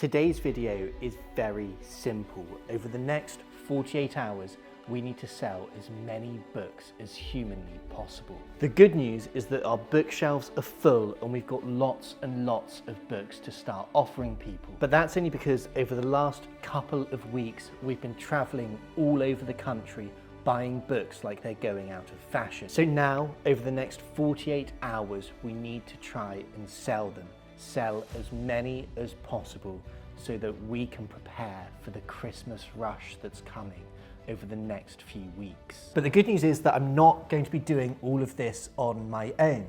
Today's video is very simple. Over the next 48 hours, we need to sell as many books as humanly possible. The good news is that our bookshelves are full and we've got lots and lots of books to start offering people. But that's only because over the last couple of weeks, we've been traveling all over the country buying books like they're going out of fashion. So now, over the next 48 hours, we need to try and sell them. Sell as many as possible so that we can prepare for the Christmas rush that's coming over the next few weeks. But the good news is that I'm not going to be doing all of this on my own.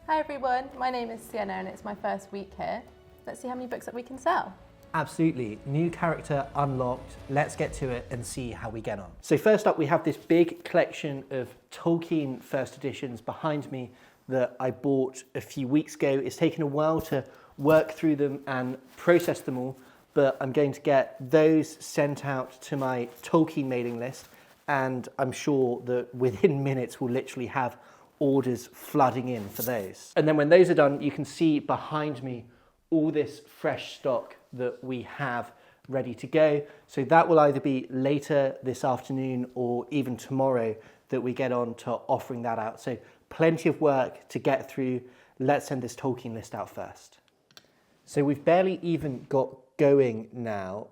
Hi everyone, my name is Sienna and it's my first week here. Let's see how many books that we can sell. Absolutely, new character unlocked. Let's get to it and see how we get on. So first up, we have this big collection of Tolkien first editions behind me that I bought a few weeks ago. It's taken a while to work through them and process them all, but I'm going to get those sent out to my Tolkien mailing list, and I'm sure that within minutes we'll literally have orders flooding in for those. And then when those are done, you can see behind me all this fresh stock that we have ready to go. So that will either be later this afternoon or even tomorrow that we get on to offering that out. So plenty of work to get through. Let's send this Tolkien list out first. So we've barely even got going now.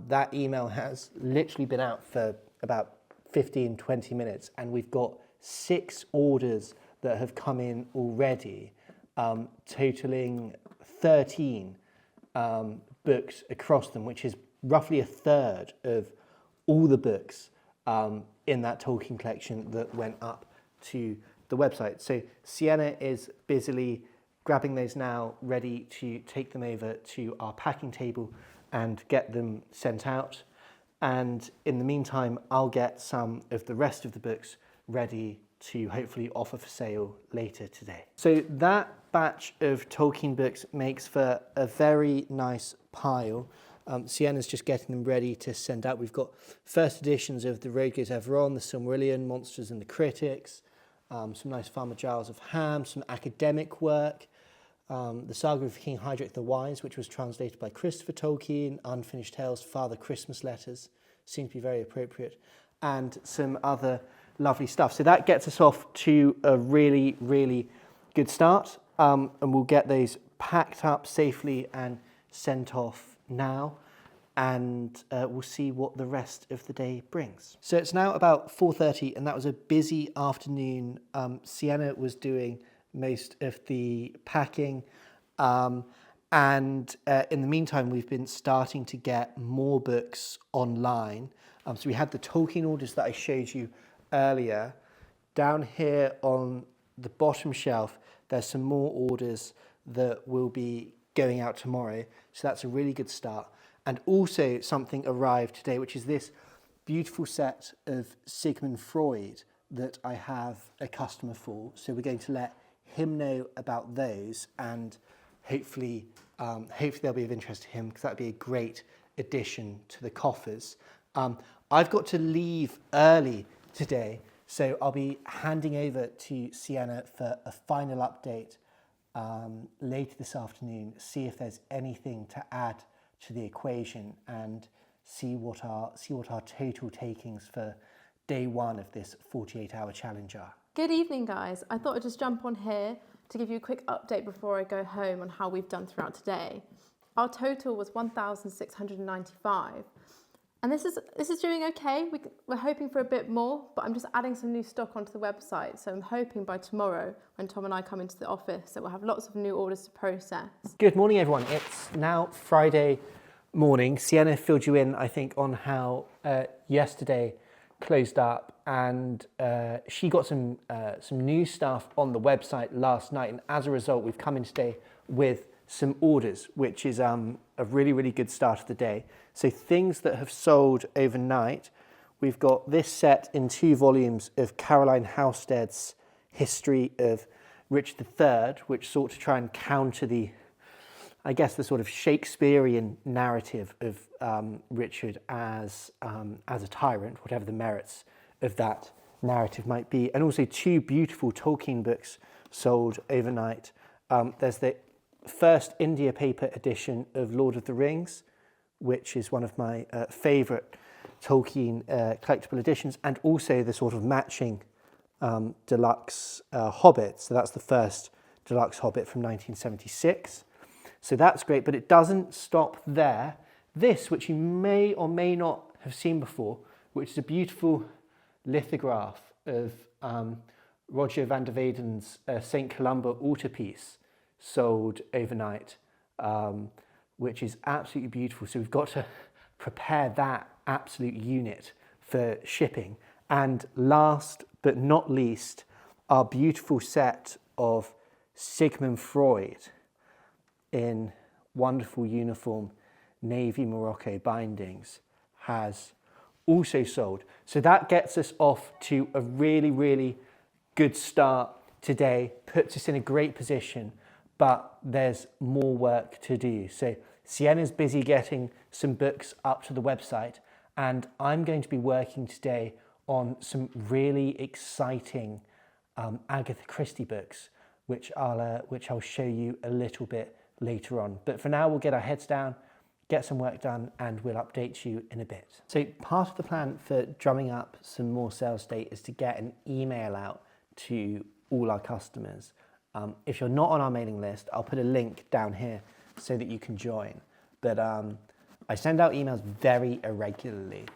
That email has literally been out for about 15, 20 minutes, and we've got 6 orders that have come in already, totaling 13 books across them, which is roughly a third of all the books in that Tolkien collection that went up to the website. So Sienna is busily grabbing those now, ready to take them over to our packing table and get them sent out. And in the meantime, I'll get some of the rest of the books ready to hopefully offer for sale later today. So that batch of Tolkien books makes for a very nice pile. Sienna's just getting them ready to send out. We've got first editions of The Road Goes Ever On, The Silmarillion, Monsters and the Critics, some nice Farmer Giles of Ham, some academic work, the Saga of King Hydric the Wise, which was translated by Christopher Tolkien, Unfinished Tales, Father Christmas Letters, seems to be very appropriate, and some other lovely stuff. So that gets us off to a really, really good start, and we'll get those packed up safely and sent off now, and we'll see what the rest of the day brings. So it's now about 4:30, and that was a busy afternoon. Sienna was doing most of the packing, and in the meantime we've been starting to get more books online. So we had the Tolkien orders that I showed you earlier. Down here on the bottom shelf there's some more orders that will be going out tomorrow, so that's a really good start. And also something arrived today, which is this beautiful set of Sigmund Freud that I have a customer for. So we're going to let him know about those, and hopefully they'll be of interest to him, because that'd be a great addition to the coffers. I've got to leave early today, so I'll be handing over to Sienna for a final update later this afternoon, see if there's anything to add to the equation, and see what our total takings for day one of this 48-hour challenge are. Good evening guys, I thought I'd just jump on here to give you a quick update before I go home on how we've done throughout today. Our total was 1,695, and this is doing okay. We're hoping for a bit more, but I'm just adding some new stock onto the website, so I'm hoping by tomorrow when Tom and I come into the office that we'll have lots of new orders to process. Good morning everyone, it's now Friday morning. Sienna filled you in, I think, on how yesterday closed up, and she got some new stuff on the website last night, and as a result we've come in today with some orders, which is a really, really good start of the day. So things that have sold overnight, we've got this set in 2 volumes of Caroline Halstead's History of Richard III, which sought to try and counter the sort of Shakespearean narrative of Richard as a tyrant, whatever the merits of that narrative might be. And also 2 beautiful Tolkien books sold overnight. There's the first India paper edition of Lord of the Rings, which is one of my favourite Tolkien collectible editions, and also the sort of matching deluxe Hobbit. So that's the first deluxe Hobbit from 1976. So that's great, but it doesn't stop there. This, which you may or may not have seen before, which is a beautiful lithograph of Roger van der Weyden's St. Columba altarpiece, sold overnight, which is absolutely beautiful. So we've got to prepare that absolute unit for shipping. And last but not least, our beautiful set of Sigmund Freud in wonderful uniform navy Morocco bindings has also sold. So that gets us off to a really, really good start today, puts us in a great position, but there's more work to do. So Sienna's busy getting some books up to the website, and I'm going to be working today on some really exciting Agatha Christie books, which I'll show you a little bit later on. But for now, we'll get our heads down, get some work done, and we'll update you in a bit. So part of the plan for drumming up some more sales today is to get an email out to all our customers. If you're not on our mailing list, I'll put a link down here so that you can join. But I send out emails very irregularly.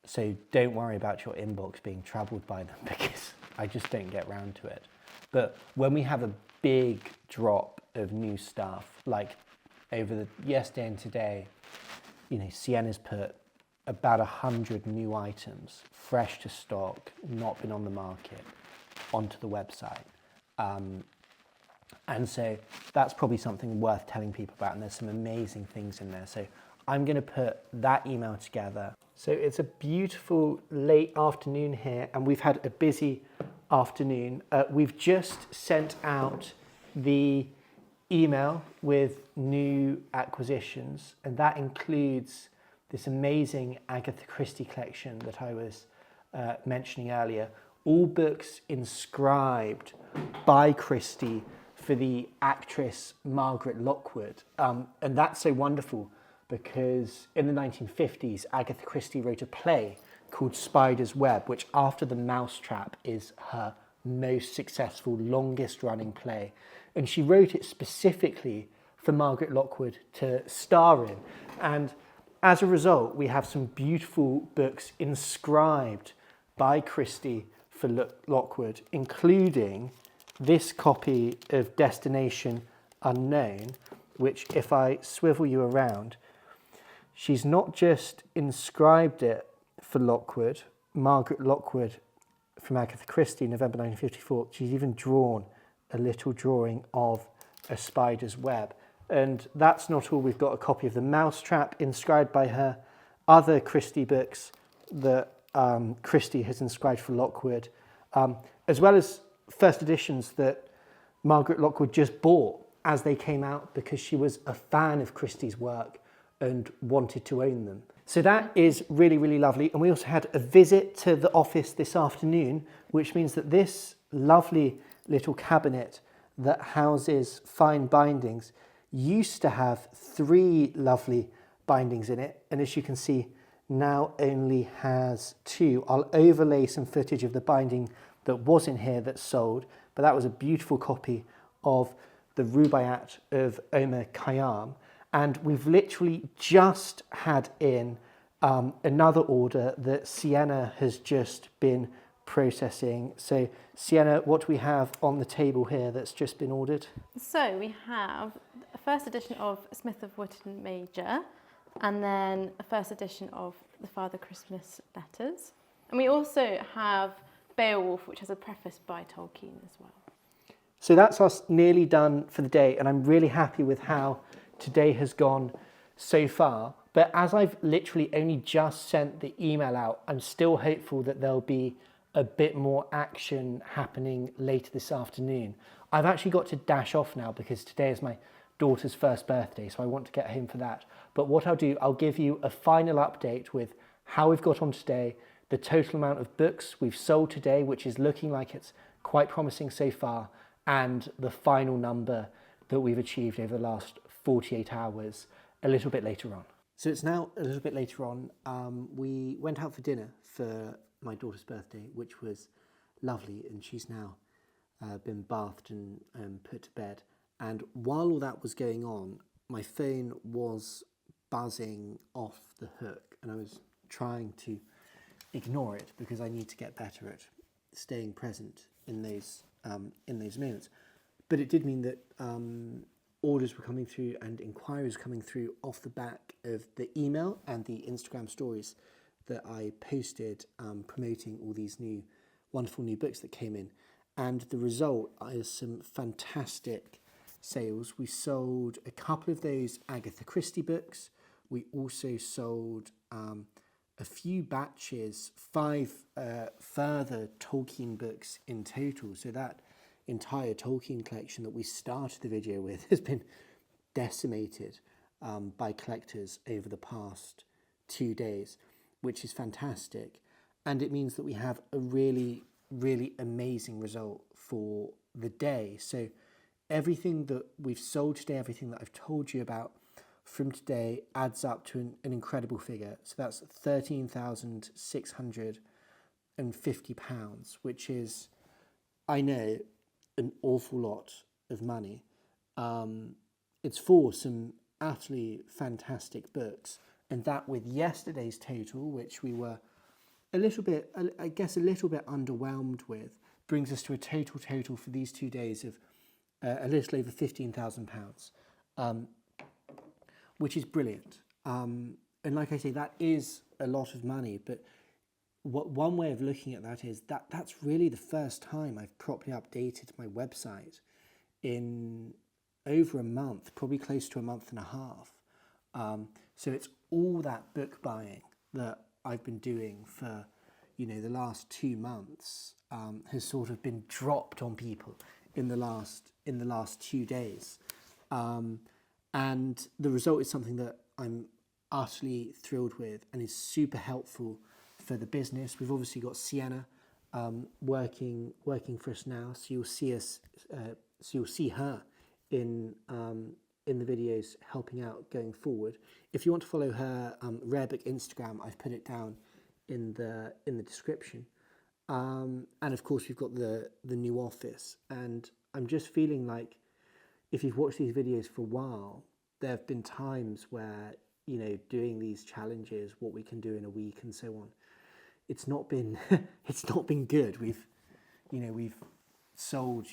So don't worry about your inbox being troubled by them, because I just don't get round to it. But when we have a big drop of new stuff, like over the yesterday and today, you know, Sienna's put about 100 new items, fresh to stock, not been on the market, onto the website. And so that's probably something worth telling people about, and there's some amazing things in there. So I'm going to put that email together. So it's a beautiful late afternoon here, and we've had a busy afternoon. We've just sent out the email with new acquisitions, and that includes this amazing Agatha Christie collection that I was mentioning earlier. All books inscribed by Christie for the actress Margaret Lockwood. And that's so wonderful because in the 1950s, Agatha Christie wrote a play called Spider's Web, which after The Mousetrap is her most successful, longest running play. And she wrote it specifically for Margaret Lockwood to star in. And as a result, we have some beautiful books inscribed by Christie for Lockwood, including this copy of Destination Unknown, which if I swivel you around, she's not just inscribed it for Lockwood, Margaret Lockwood from Agatha Christie, November 1954, she's even drawn a little drawing of a spider's web. And that's not all. We've got a copy of The Mousetrap inscribed by her, other Christie books that Christie has inscribed for Lockwood, as well as first editions that Margaret Lockwood just bought as they came out because she was a fan of Christie's work and wanted to own them. So that is really, really lovely. And we also had a visit to the office this afternoon, which means that this lovely little cabinet that houses fine bindings used to have 3 lovely bindings in it, and as you can see now only has 2. I'll overlay some footage of the binding that was in here that sold, but that was a beautiful copy of the Rubaiyat of Omar Khayyam, and we've literally just had in another order that Sienna has just been processing. So Sienna, what do we have on the table here that's just been ordered? So we have a first edition of Smith of Wootton Major, and then a first edition of the Father Christmas Letters. And we also have Beowulf, which has a preface by Tolkien as well. So that's us nearly done for the day, and I'm really happy with how today has gone so far. But as I've literally only just sent the email out, I'm still hopeful that there'll be a bit more action happening later this afternoon. I've actually got to dash off now because today is my daughter's first birthday, so I want to get home for that. But what I'll do, I'll give you a final update with how we've got on today, the total amount of books we've sold today, which is looking like it's quite promising so far, and the final number that we've achieved over the last 48 hours. a little bit later on. So it's now a little bit later on. We went out for dinner for my daughter's birthday, which was lovely, and she's now been bathed and put to bed. And while all that was going on, my phone was buzzing off the hook, and I was trying to ignore it because I need to get better at staying present in those moments. But it did mean that orders were coming through and inquiries coming through off the back of the email and the Instagram stories that I posted promoting all these wonderful new books that came in. And the result is some fantastic sales. We sold a couple of those Agatha Christie books. We also sold a few batches, 5 further Tolkien books in total. So that entire Tolkien collection that we started the video with has been decimated by collectors over the past 2 days, which is fantastic. And it means that we have a really, really amazing result for the day. So everything that we've sold today, everything that I've told you about from today adds up to an incredible figure. So that's £13,650, which is, I know, an awful lot of money. It's for some utterly fantastic books, and that with yesterday's total, which we were a little bit underwhelmed with, brings us to a total for these 2 days of a little over £15,000, which is brilliant. And like I say, that is a lot of money, but one way of looking at that is that's really the first time I've properly updated my website in over a month, probably close to a month and a half. So it's all that book buying that I've been doing for, the last 2 months has sort of been dropped on people in the last 2 days. And the result is something that I'm utterly thrilled with and is super helpful for the business. We've obviously got Sienna working for us now, so you'll see her in the videos helping out going forward. If you want to follow her Rare Book Instagram, I've put it down in the description. And of course, we've got the new office, and I'm just feeling like, if you've watched these videos for a while, there have been times where, doing these challenges, what we can do in a week and so on, it's not been good. We've sold,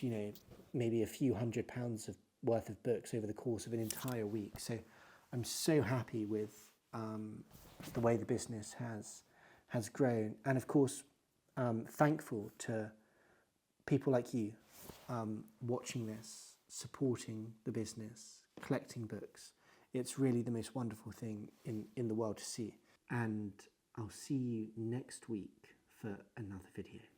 maybe a few £100s worth of books over the course of an entire week. So I'm so happy with the way the business has grown. And of course, thankful to people like you watching this, supporting the business, collecting books. It's really the most wonderful thing in the world to see. And I'll see you next week for another video.